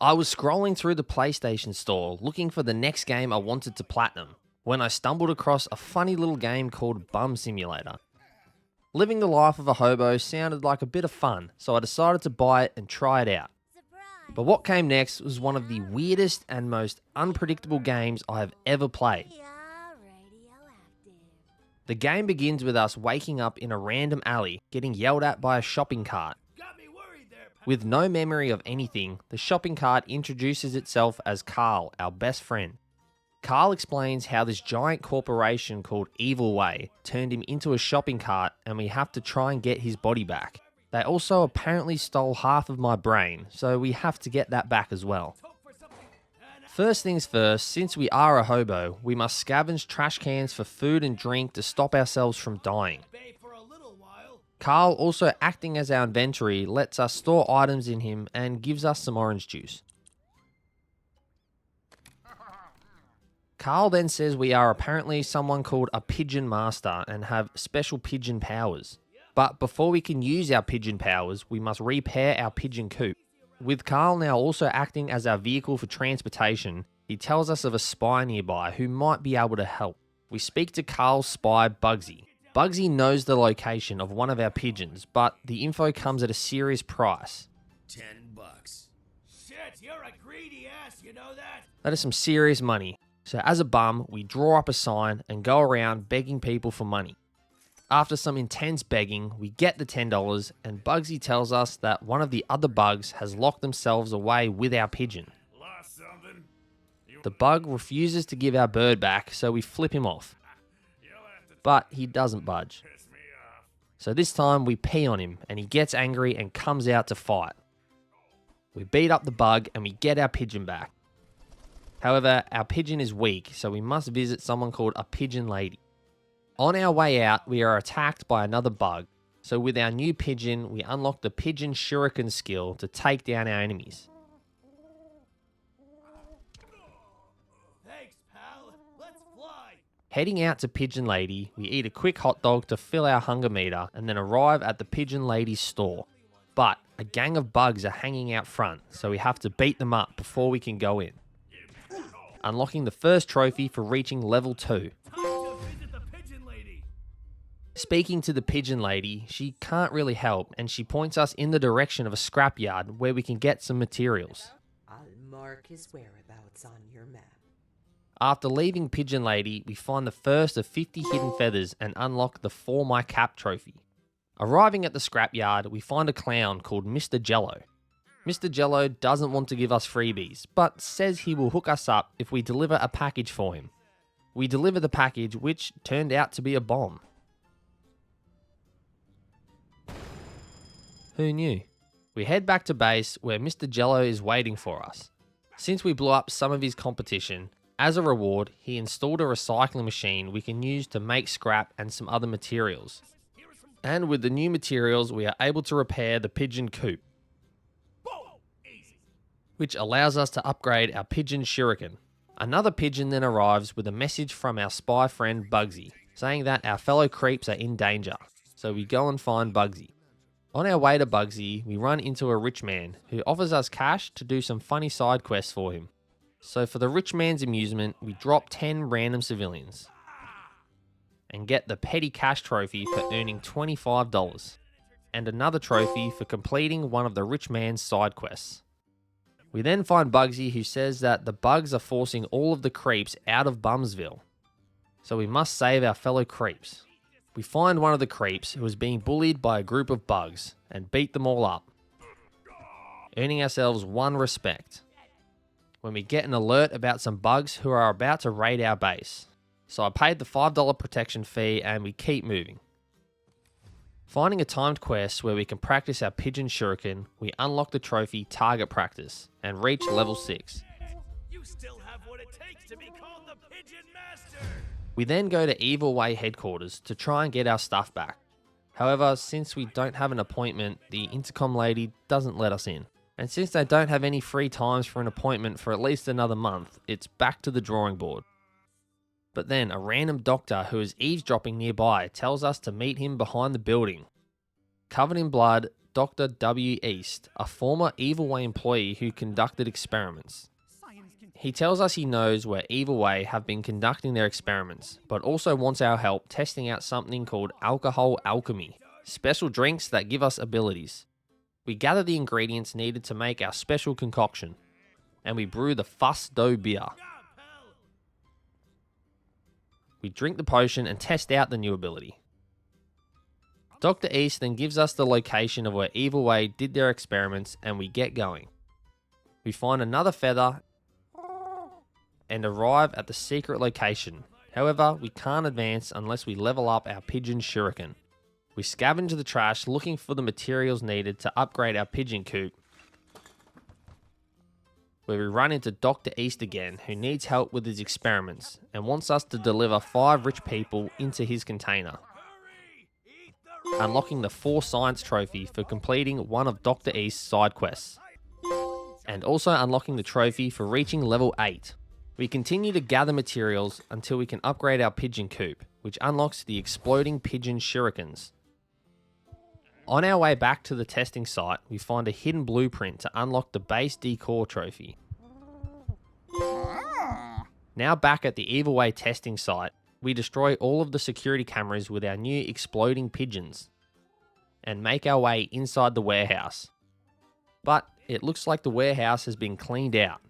I was scrolling through the PlayStation store looking for the next game I wanted to platinum when I stumbled across a funny little game called Bum Simulator. Living the life of a hobo sounded like a bit of fun, so I decided to buy it and try it out. But what came next was one of the weirdest and most unpredictable games I have ever played. The game begins with us waking up in a random alley, getting yelled at by a shopping cart. With no memory of anything, the shopping cart introduces itself as Carl, our best friend. Carl explains how this giant corporation called Evil Way turned him into a shopping cart and we have to try and get his body back. They also apparently stole half of my brain, so we have to get that back as well. First things first, since we are a hobo, we must scavenge trash cans for food and drink to stop ourselves from dying. Carl, also acting as our inventory, lets us store items in him and gives us some orange juice. Carl then says we are apparently someone called a pigeon master and have special pigeon powers. But before we can use our pigeon powers, we must repair our pigeon coop. With Carl now also acting as our vehicle for transportation, he tells us of a spy nearby who might be able to help. We speak to Carl's spy, Bugsy. Bugsy knows the location of one of our pigeons, but the info comes at a serious price. $10. Shit, you're a greedy ass, you know that? That is some serious money. So as a bum, we draw up a sign and go around begging people for money. After some intense begging, we get the $10 and Bugsy tells us that one of the other bugs has locked themselves away with our pigeon. Lost something? The bug refuses to give our bird back, so we flip him off. But he doesn't budge. So this time we pee on him and he gets angry and comes out to fight. We beat up the bug and we get our pigeon back. However, our pigeon is weak, so we must visit someone called a pigeon lady. On our way out, we are attacked by another bug. So with our new pigeon, we unlock the pigeon shuriken skill to take down our enemies. Thanks, pal. Let's fly. Heading out to Pigeon Lady, we eat a quick hot dog to fill our hunger meter and then arrive at the Pigeon Lady's store. But a gang of bugs are hanging out front, so we have to beat them up before we can go in. Unlocking the first trophy for reaching level 2. Speaking to the Pigeon Lady, she can't really help and she points us in the direction of a scrapyard where we can get some materials. I'll mark his whereabouts on your map. After leaving Pigeon Lady, we find the first of 50 hidden feathers and unlock the For My Cap trophy. Arriving at the scrapyard, we find a clown called Mr. Jello. Mr. Jello doesn't want to give us freebies, but says he will hook us up if we deliver a package for him. We deliver the package, which turned out to be a bomb. Who knew? We head back to base where Mr. Jello is waiting for us. Since we blew up some of his competition, as a reward, he installed a recycling machine we can use to make scrap and some other materials. And with the new materials, we are able to repair the pigeon coop, which allows us to upgrade our pigeon shuriken. Another pigeon then arrives with a message from our spy friend Bugsy, saying that our fellow creeps are in danger. So we go and find Bugsy. On our way to Bugsy, we run into a rich man who offers us cash to do some funny side quests for him. So for the rich man's amusement, we drop 10 random civilians and get the petty cash trophy for earning $25 and another trophy for completing one of the rich man's side quests. We then find Bugsy, who says that the bugs are forcing all of the creeps out of Bumsville. So we must save our fellow creeps. We find one of the creeps who is being bullied by a group of bugs and beat them all up, earning ourselves 1 respect. When we get an alert about some bugs who are about to raid our base. So I paid the $5 protection fee and we keep moving. Finding a timed quest where we can practice our pigeon shuriken, we unlock the trophy Target Practice and reach level 6. You still have what it takes to be called the Pigeon Master. We then go to Evil Way headquarters to try and get our stuff back. However, since we don't have an appointment, the intercom lady doesn't let us in. And since they don't have any free times for an appointment for at least another month, it's back to the drawing board. But then a random doctor who is eavesdropping nearby tells us to meet him behind the building. Covered in blood, Dr. W. East, a former Evil Way employee who conducted experiments. He tells us he knows where Evil Way have been conducting their experiments, but also wants our help testing out something called alcohol alchemy, special drinks that give us abilities. We gather the ingredients needed to make our special concoction, and we brew the fuss dough beer. We drink the potion and test out the new ability. Dr. East then gives us the location of where Evil Way did their experiments, and we get going. We find another feather and arrive at the secret location. However, we can't advance unless we level up our pigeon shuriken. We scavenge the trash looking for the materials needed to upgrade our pigeon coop, where we run into Dr. East again, who needs help with his experiments and wants us to deliver 5 rich people into his container, unlocking the 4 science trophy for completing one of Dr. East's side quests, and also unlocking the trophy for reaching level 8. We continue to gather materials until we can upgrade our pigeon coop, which unlocks the exploding pigeon shurikens. On our way back to the testing site, we find a hidden blueprint to unlock the base decor trophy. Now back at the Evil Way testing site, we destroy all of the security cameras with our new exploding pigeons and make our way inside the warehouse. But it looks like the warehouse has been cleaned out.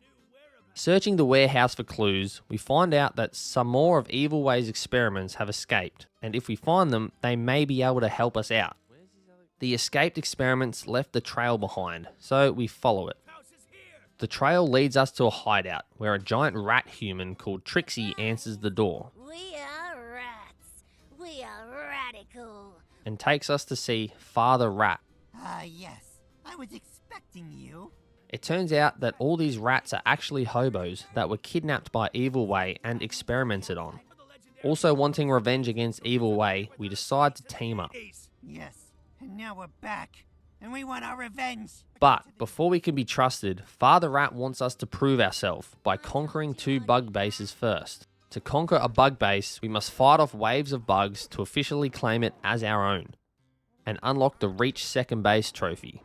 Searching the warehouse for clues, we find out that some more of Evil Way's experiments have escaped, and if we find them, they may be able to help us out. The escaped experiments left the trail behind, so we follow it. The trail leads us to a hideout, where a giant rat human called Trixie answers the door. We are rats. We are radical. And takes us to see Father Rat. Yes. I was expecting you. It turns out that all these rats are actually hobos that were kidnapped by Evil Way and experimented on. Also wanting revenge against Evil Way, we decide to team up. Yes. And now we're back. And we want our revenge. But before we can be trusted, Father Rat wants us to prove ourselves by conquering 2 bug bases first. To conquer a bug base, we must fight off waves of bugs to officially claim it as our own, and unlock the Reach Second Base trophy.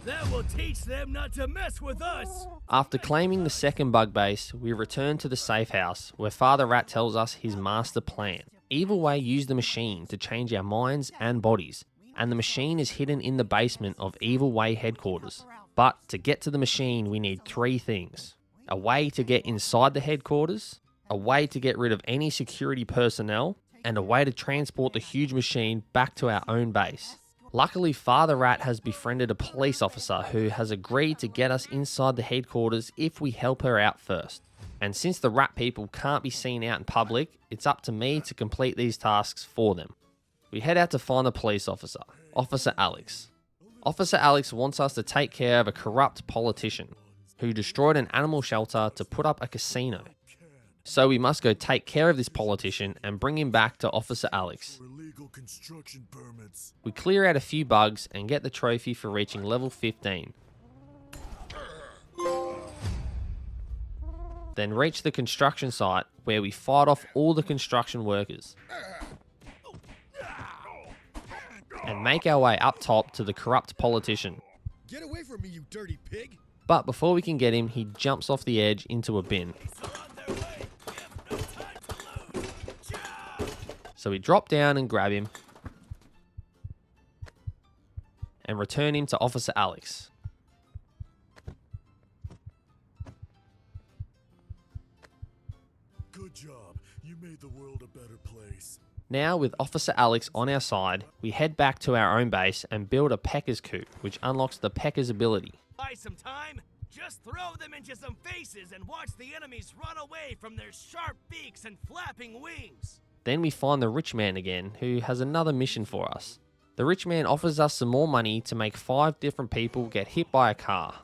That will teach them not to mess with us. After claiming the second bug base, we return to the safe house, where Father Rat tells us his master plan. Evil Way used the machine to change our minds and bodies, and the machine is hidden in the basement of Evil Way headquarters. But to get to the machine, we need 3 things. A way to get inside the headquarters, a way to get rid of any security personnel, and a way to transport the huge machine back to our own base. Luckily, Father Rat has befriended a police officer who has agreed to get us inside the headquarters if we help her out first. And since the rat people can't be seen out in public, it's up to me to complete these tasks for them. We head out to find the police officer, Officer Alex. Officer Alex wants us to take care of a corrupt politician who destroyed an animal shelter to put up a casino. So we must go take care of this politician and bring him back to Officer Alex. We clear out a few bugs and get the trophy for reaching level 15. Then reach the construction site where we fight off all the construction workers and make our way up top to the corrupt politician. Get away from me, you dirty pig! But before we can get him, he jumps off the edge into a bin. So we drop down and grab him and return him to Officer Alex. Good job. You made the world a better place. Now, with Officer Alex on our side, we head back to our own base and build a Pecker's Coop, which unlocks the Pecker's ability. Buy some time. Just throw them into some faces and watch the enemies run away from their sharp beaks and flapping wings. Then we find the rich man again, who has another mission for us. The rich man offers us some more money to make 5 different people get hit by a car.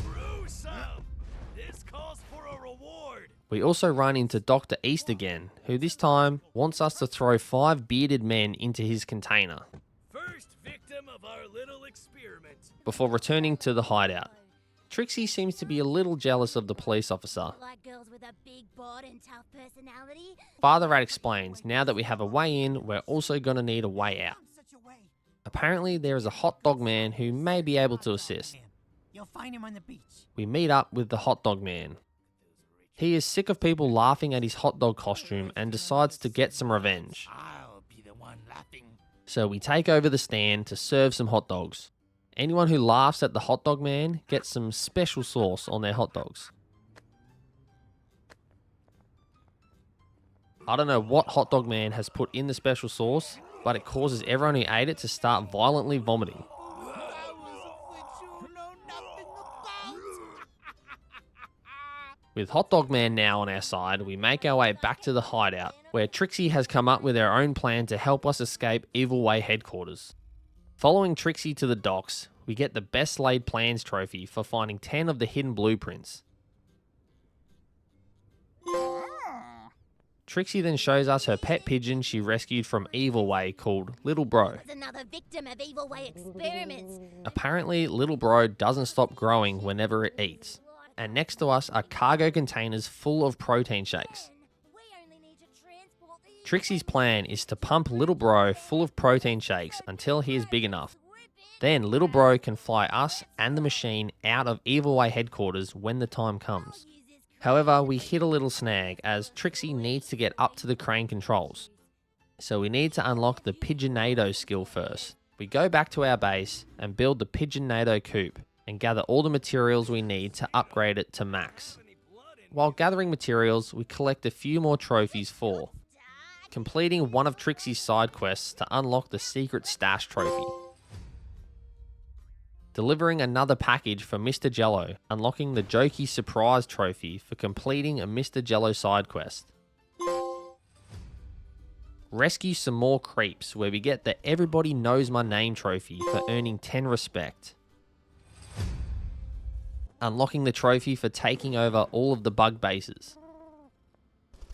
Gruesome! This calls for a reward. We also run into Dr. East again, who this time wants us to throw 5 bearded men into his container First victim of our little experiment. before returning to the hideout. Trixie seems to be a little jealous of the police officer, Like girls with a big bod and tough personality. Father Rat explains, now that we have a way in, we're also going to need a way out. Such a way. Apparently, there is a hot dog man who may be able to assist. You'll find him on the beach. We meet up with the hot dog man. He is sick of people laughing at his hot dog costume and decides to get some revenge. I'll be the one laughing. So we take over the stand to serve some hot dogs. Anyone who laughs at the hot dog man gets some special sauce on their hot dogs. I don't know what hot dog man has put in the special sauce, but it causes everyone who ate it to start violently vomiting. With Hot Dog Man now on our side, we make our way back to the hideout, where Trixie has come up with her own plan to help us escape Evil Way headquarters. Following Trixie to the docks, we get the Best Laid Plans trophy for finding 10 of the hidden blueprints. Trixie then shows us her pet pigeon she rescued from Evil Way called Little Bro. Was another victim of Evil Way experiments. Apparently, Little Bro doesn't stop growing whenever it eats. And next to us are cargo containers full of protein shakes. We only need to transport the Trixie's plan is to pump Little Bro full of protein shakes until he is big enough. Then Little Bro can fly us and the machine out of Evil Way headquarters when the time comes. However, we hit a little snag as Trixie needs to get up to the crane controls. So we need to unlock the Pigeonado skill first. We go back to our base and build the Pigeonado coop and gather all the materials we need to upgrade it to max. While gathering materials, we collect a few more trophies for completing one of Trixie's side quests to unlock the secret stash trophy, delivering another package for Mr. Jello, unlocking the Jokey surprise trophy for completing a Mr. Jello side quest, rescue some more creeps where we get the Everybody Knows My Name trophy for earning 10 respect, unlocking the trophy for taking over all of the bug bases,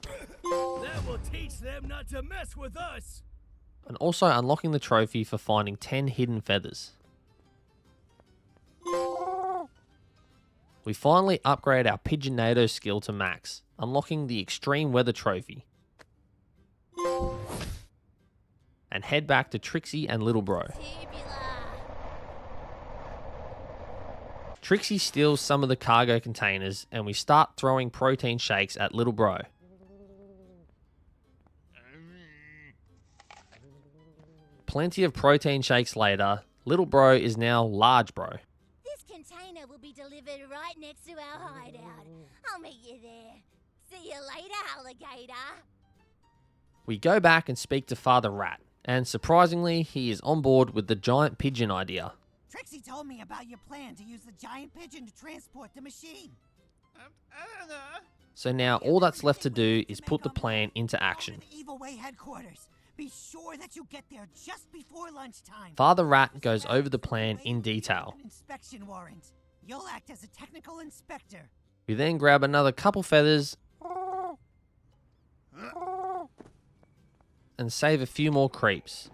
That will teach them not to mess with us. and also unlocking the trophy for finding 10 hidden feathers. We finally upgrade our Pigeonado skill to max, unlocking the Extreme Weather trophy, and head back to Trixie and Little Bro. tubular. Trixie steals some of the cargo containers and we start throwing protein shakes at Little Bro. Plenty of protein shakes later, Little Bro is now Large Bro. This container will be delivered right next to our hideout. I'll meet you there. See you later, alligator. We go back and speak to Father Rat, and surprisingly, he is on board with the giant pigeon idea. Trixie told me about your plan to use the giant pigeon to transport the machine. I don't know. So now all that's left to do is put the plan into action. Over the Evil Way headquarters. Be sure that you get there just before lunchtime. Father Rat goes over the plan in detail. An inspection warrant. You'll act as a technical inspector. We then grab another couple feathers and save a few more creeps,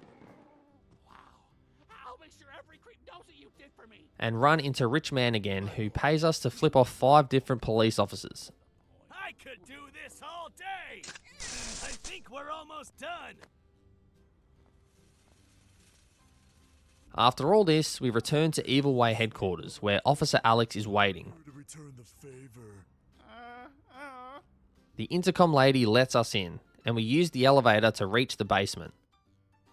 I'll make sure every creep knows what you did for me. and run into Rich Man again, who pays us to flip off 5 different police officers. I could do this all day. I think we're almost done. After all this, we return to Evil Way headquarters, where Officer Alex is waiting. To return the favor. The intercom lady lets us in, and we use the elevator to reach the basement.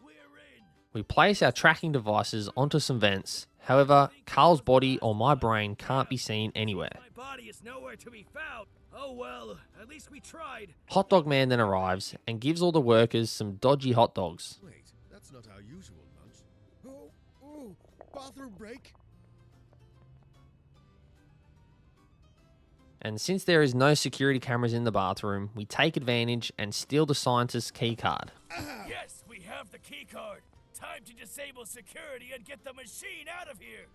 We're in. We place our tracking devices onto some vents. However, Carl's body or my brain can't be seen anywhere. My body is nowhere to be found. Oh well, at least we tried. Hot Dog Man then arrives and gives all the workers some dodgy hot dogs. Wait, that's not our usual lunch. Oh, bathroom break. And since there is no security cameras in the bathroom, we take advantage and steal the scientist's keycard. Yes, we have the key card. Time to disable security and get the machine out of here.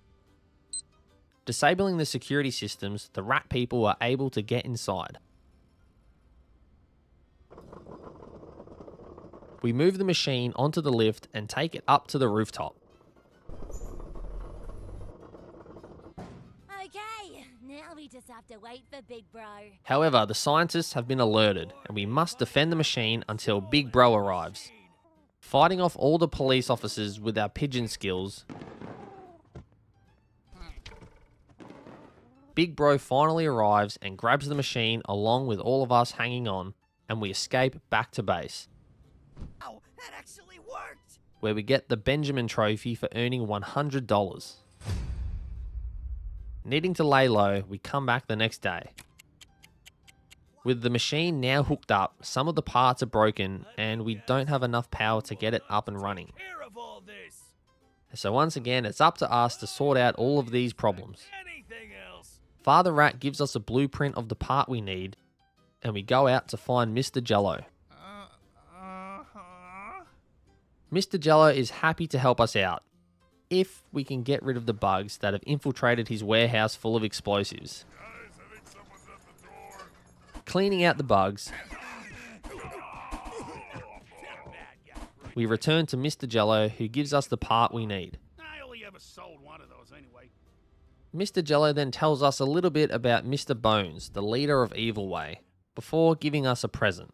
Disabling the security systems, the rat people are able to get inside. We move the machine onto the lift and take it up to the rooftop. Okay, now we just have to wait for Big Bro. However, the scientists have been alerted, and we must defend the machine until Big Bro arrives. Fighting off all the police officers with our pigeon skills, Big Bro finally arrives and grabs the machine along with all of us hanging on, and we escape back to base, Oh, that actually worked! where we get the Benjamin Trophy for earning $100. Needing to lay low, we come back the next day. With the machine now hooked up, some of the parts are broken and we don't have enough power to get it up and running. Care of all this. So once again, it's up to us to sort out all of these problems. Anything else? Father Rat gives us a blueprint of the part we need, and we go out to find Mr. Jello. Mr. Jello is happy to help us out, if we can get rid of the bugs that have infiltrated his warehouse full of explosives. Guys, I think someone's at the door. Cleaning out the bugs, we return to Mr. Jello, who gives us the part we need. I only ever sold one of those anyway. Mr. Jello then tells us a little bit about Mr. Bones, the leader of Evil Way, before giving us a present.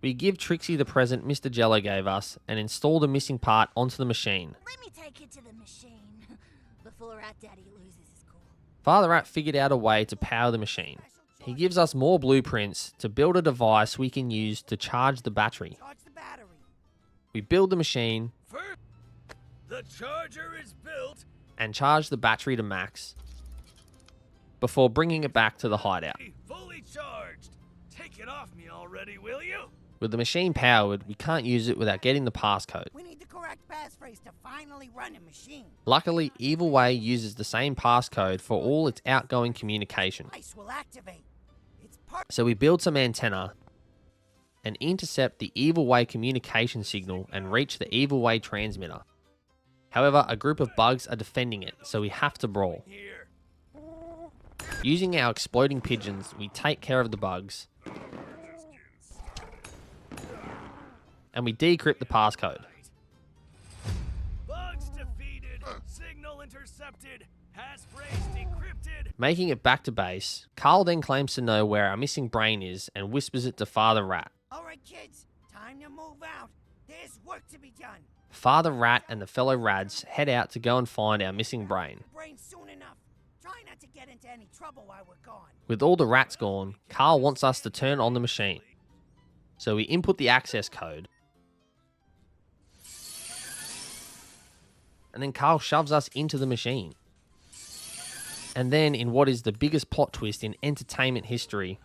We give Trixie the present Mr. Jello gave us and install the missing part onto the machine. Let me take it to the machine before Rat Daddy loses his cool. Father Rat figured out a way to power the machine. He gives us more blueprints to build a device we can use to charge the battery. Charge the battery. We build the machine First, the charger is built. and charge the battery to max before bringing it back to the hideout. Fully charged. Take it off me already, will you? With the machine powered, we can't use it without getting the passcode. We need the correct passphrase to finally run a machine. Luckily, Evil Way uses the same passcode for all its outgoing communication. Ice will activate. It's part. So we build some antenna and intercept the Evil Way communication signal and reach the Evil Way transmitter. However, a group of bugs are defending it, so we have to brawl. Here. Using our exploding pigeons, we take care of the bugs, and we decrypt the passcode. Bugs defeated. Signal intercepted. Passphrase decrypted. Making it back to base, Carl then claims to know where our missing brain is and whispers it to Father Rat. All right, kids, time to move out. There's work to be done. Father Rat and the fellow Rads head out to go and find our missing brain. Brain soon enough. Try not to get into any trouble while we're gone. With all the rats gone, Carl wants us to turn on the machine. So we input the access code, and then Carl shoves us into the machine. And then, in what is the biggest plot twist in entertainment history,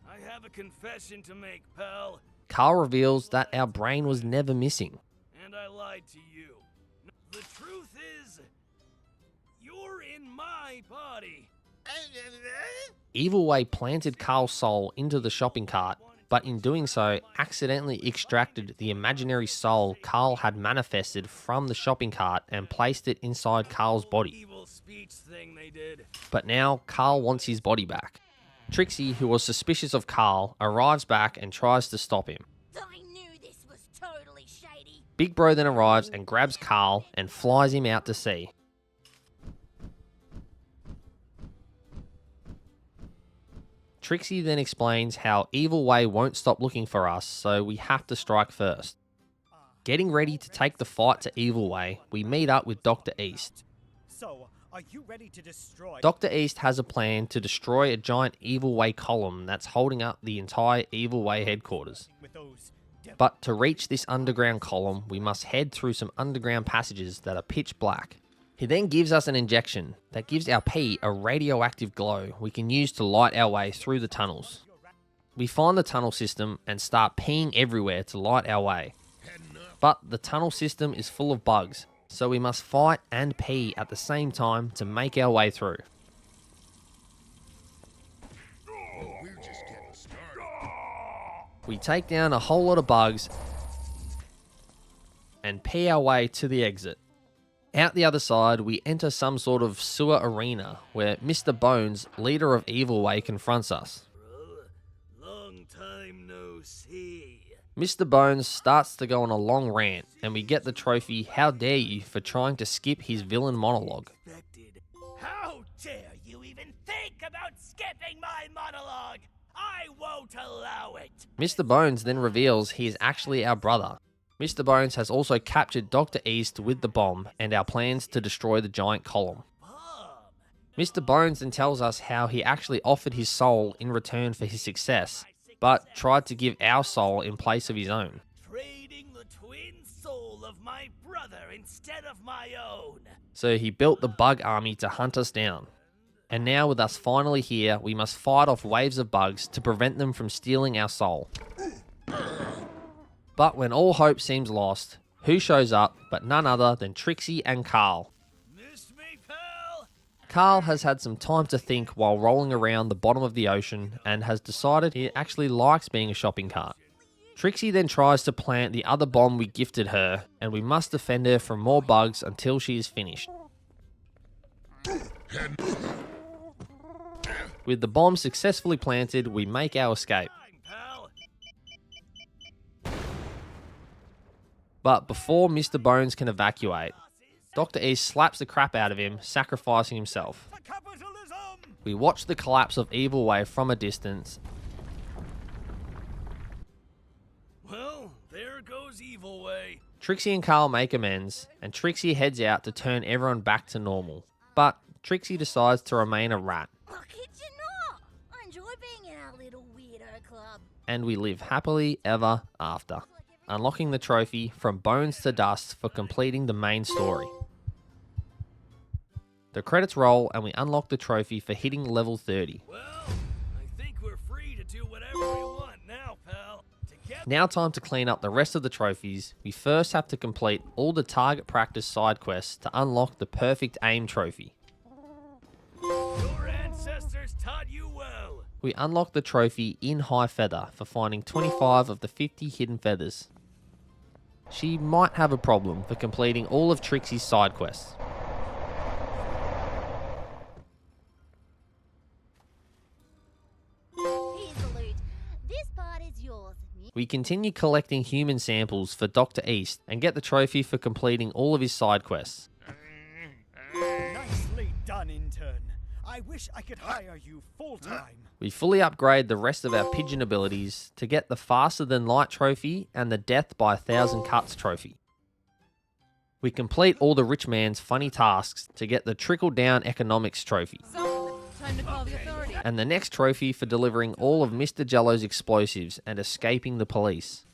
I have a confession to make, pal. Carl reveals that our brain was never missing. And I lied to you. The truth is, you're in my body. Evil Way planted Carl's soul into the shopping cart, but in doing so, accidentally extracted the imaginary soul Carl had manifested from the shopping cart and placed it inside Carl's body. Evil speech thing they did. But now, Carl wants his body back. Trixie, who was suspicious of Carl, arrives back and tries to stop him. I knew this was totally shady. Big Bro then arrives and grabs Carl and flies him out to sea. Trixie then explains how Evil Way won't stop looking for us, so we have to strike first. Getting ready to take the fight to Evil Way, we meet up with Dr. East. So, are you ready to destroy? Dr. East has a plan to destroy a giant Evil Way column that's holding up the entire Evil Way headquarters. With those But to reach this underground column, we must head through some underground passages that are pitch black. He then gives us an injection that gives our pee a radioactive glow we can use to light our way through the tunnels. We find the tunnel system and start peeing everywhere to light our way. But the tunnel system is full of bugs, so we must fight and pee at the same time to make our way through. We're just getting started. We take down a whole lot of bugs and pee our way to the exit. Out the other side, we enter some sort of sewer arena where Mr. Bones, leader of Evil Way, confronts us. Long time no see. Mr. Bones starts to go on a long rant, and we get the trophy "How dare you" for trying to skip his villain monologue. How dare you even think about skipping my monologue? I won't allow it. Mr. Bones then reveals he is actually our brother. Mr. Bones has also captured Dr. East with the bomb and our plans to destroy the giant column. Mr. Bones then tells us how he actually offered his soul in return for his success, but tried to give our soul in place of his own. Trading the twin soul of my brother instead of my own. So he built the bug army to hunt us down. And now with us finally here, we must fight off waves of bugs to prevent them from stealing our soul. But when all hope seems lost, who shows up but none other than Trixie and Carl. Miss me, pal? Carl has had some time to think while rolling around the bottom of the ocean and has decided he actually likes being a shopping cart. Trixie then tries to plant the other bomb we gifted her, and we must defend her from more bugs until she is finished. With the bomb successfully planted, we make our escape. Pal. But before Mr. Bones can evacuate, Dr. East slaps the crap out of him, sacrificing himself. Capitalism! We watch the collapse of Evil Way from a distance. Well, there goes Evil Way. Trixie and Carl make amends, and Trixie heads out to turn everyone back to normal. But Trixie decides to remain a rat, I kid you not. I enjoy being in our little weirdo club. and we live happily ever after, unlocking the trophy From Bones to Dust for completing the main story. The credits roll and we unlock the trophy for hitting level 30. Well, I think we're free to do whatever we want now, pal. Together. Now time to clean up the rest of the trophies. We first have to complete all the target practice side quests to unlock the perfect aim trophy. Your ancestors taught you well. We unlock the trophy in High Feather for finding 25 of the 50 hidden feathers. She might have a problem for completing all of Trixie's side quests. Here's the loot. This part is yours. We continue collecting human samples for Dr. East and get the trophy for completing all of his side quests. Nicely done, intern. I wish I could hire you full-time. We fully upgrade the rest of our pigeon abilities to get the Faster Than Light trophy and the Death by 1,000 Cuts trophy. We complete all the rich man's funny tasks to get the Trickle Down Economics trophy. Time to call the authorities. And the next trophy for delivering all of Mr. Jello's explosives and escaping the police.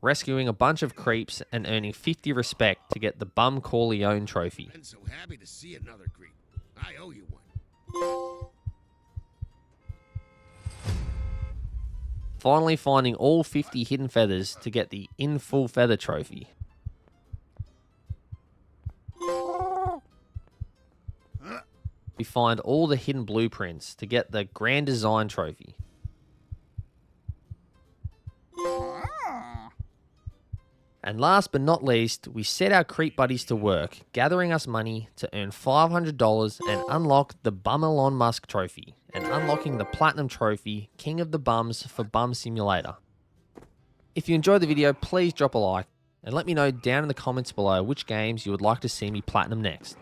Rescuing a bunch of creeps and earning 50 respect to get the Bum Corleone trophy. I'm so happy to see another creep. I owe you one. Finally finding all 50 hidden feathers to get the In Full Feather trophy. We find all the hidden blueprints to get the Grand Design trophy. And last but not least, we set our creep buddies to work, gathering us money to earn $500 and unlock the Bum Elon Musk trophy, and unlocking the Platinum trophy, King of the Bums for Bum Simulator. If you enjoyed the video, please drop a like, and let me know down in the comments below which games you would like to see me platinum next.